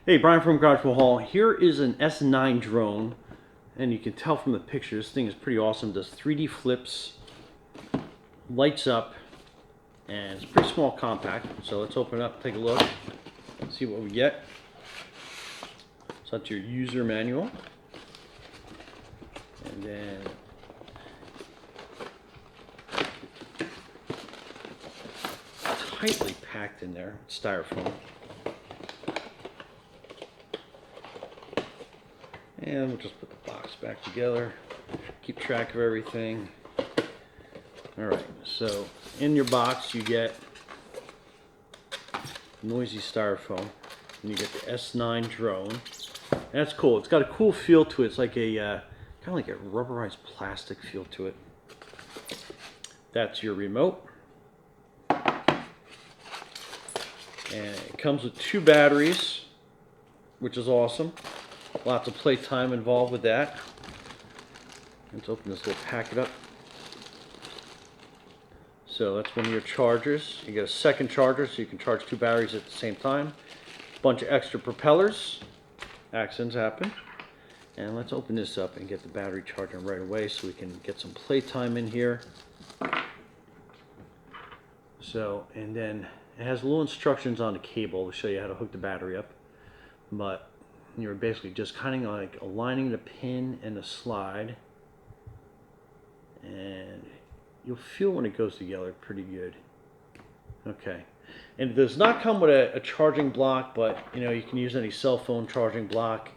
Hey, Brian from Garage Hall. Here is an S9 drone, and you can tell from the picture this thing is pretty awesome. It does 3D flips, lights up, and it's pretty small, compact. So let's open it up, take a look, see what we get. So that's your user manual, and then tightly packed in there, styrofoam. And we'll just put the box back together, keep track of everything. Alright, so in your box you get noisy styrofoam, and you get the S9 drone. And that's cool. It's got a cool feel to it. It's like a kind of like a rubberized plastic feel to it. That's your remote. And it comes with 2 batteries, which is awesome. Lots of playtime involved with that. Let's open this little packet up. So that's one of your chargers. You get a second charger so you can charge 2 batteries at the same time. Bunch of extra propellers. Accidents happen. And let's open this up and get the battery charging right away so we can get some playtime in here. So, and then it has little instructions on the cable to show you how to hook the battery up. But you're basically just kind of like aligning the pin and the slide, and you'll feel when it goes together pretty good. Okay, and it does not come with a charging block, but you can use any cell phone charging block,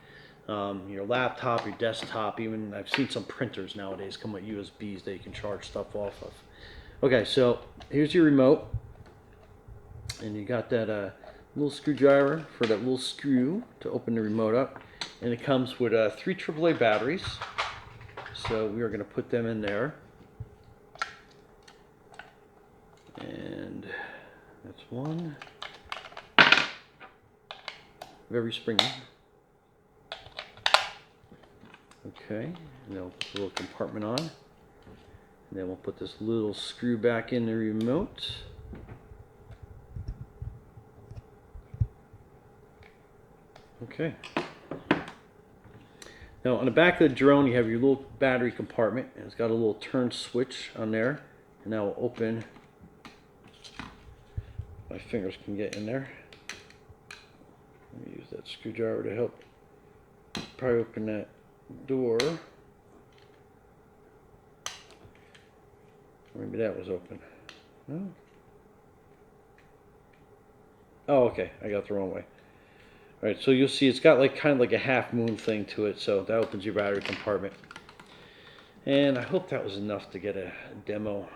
your laptop, your desktop. Even I've seen some printers nowadays come with USBs that you can charge stuff off of. Okay, so here's your remote, and you got that little screwdriver for that little screw to open the remote up, and it comes with 3 AAA batteries, so we are going to put them in there, and that's one, very springy. Okay, and then we'll put the little compartment on, and then we'll put this little screw back in the remote. Okay. Now on the back of the drone you have your little battery compartment, and it's got a little turn switch on there, and that will open. My fingers can get in there. Let me use that screwdriver to help probably open that door. Maybe that was open. No? Oh, okay, I got it the wrong way. Alright, so you'll see it's got like kind of like a half moon thing to it, so that opens your battery compartment. And I hope that was enough to get a demo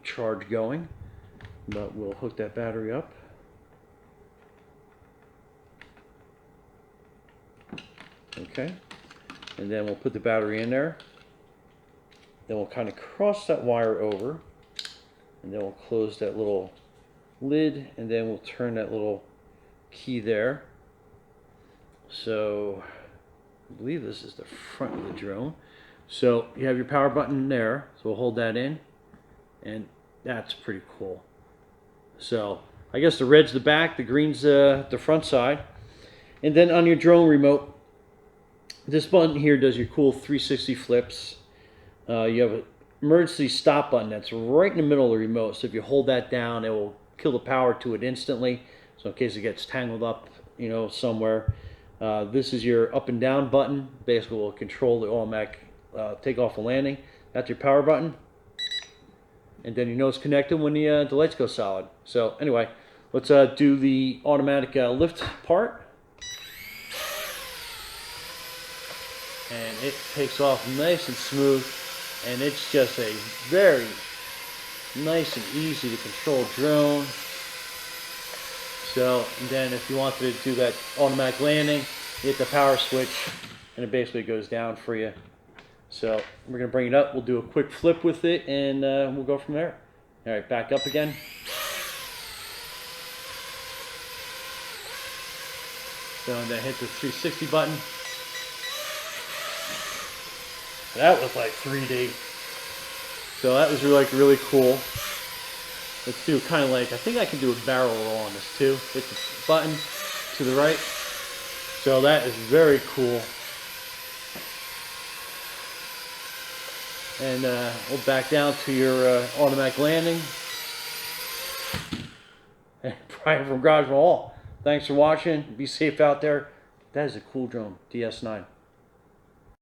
charge going, but we'll hook that battery up. Okay, and then we'll put the battery in there. Then we'll kind of cross that wire over, and then we'll close that little lid, and then we'll turn that little key there. So I believe this is the front of the drone. So you have your power button there, so we'll hold that in, and that's pretty cool. So I guess the red's the back, the green's the front side. And then on your drone remote, this button here does your cool 360 flips. You have an emergency stop button that's right in the middle of the remote, so if you hold that down it will kill the power to it instantly, so in case it gets tangled up somewhere. This is your up and down button, basically will control the automatic takeoff and landing. That's your power button, and then you know it's connected when the lights go solid. So anyway, let's do the automatic lift part, and it takes off nice and smooth, and it's just a very nice and easy to control drone. So, and then if you wanted to do that automatic landing, you hit the power switch and it basically goes down for you. So we're going to bring it up, we'll do a quick flip with it, and we'll go from there. Alright, back up again. So and then hit the 360 button. That was like 3D. So that was really cool. Let's do kind of like, I think I can do a barrel roll on this too. Hit the button to the right, So that is very cool. And we'll back down to your automatic landing. And Brian from Garage Hall. Thanks for watching. Be safe out there. That is a cool drone, DS9.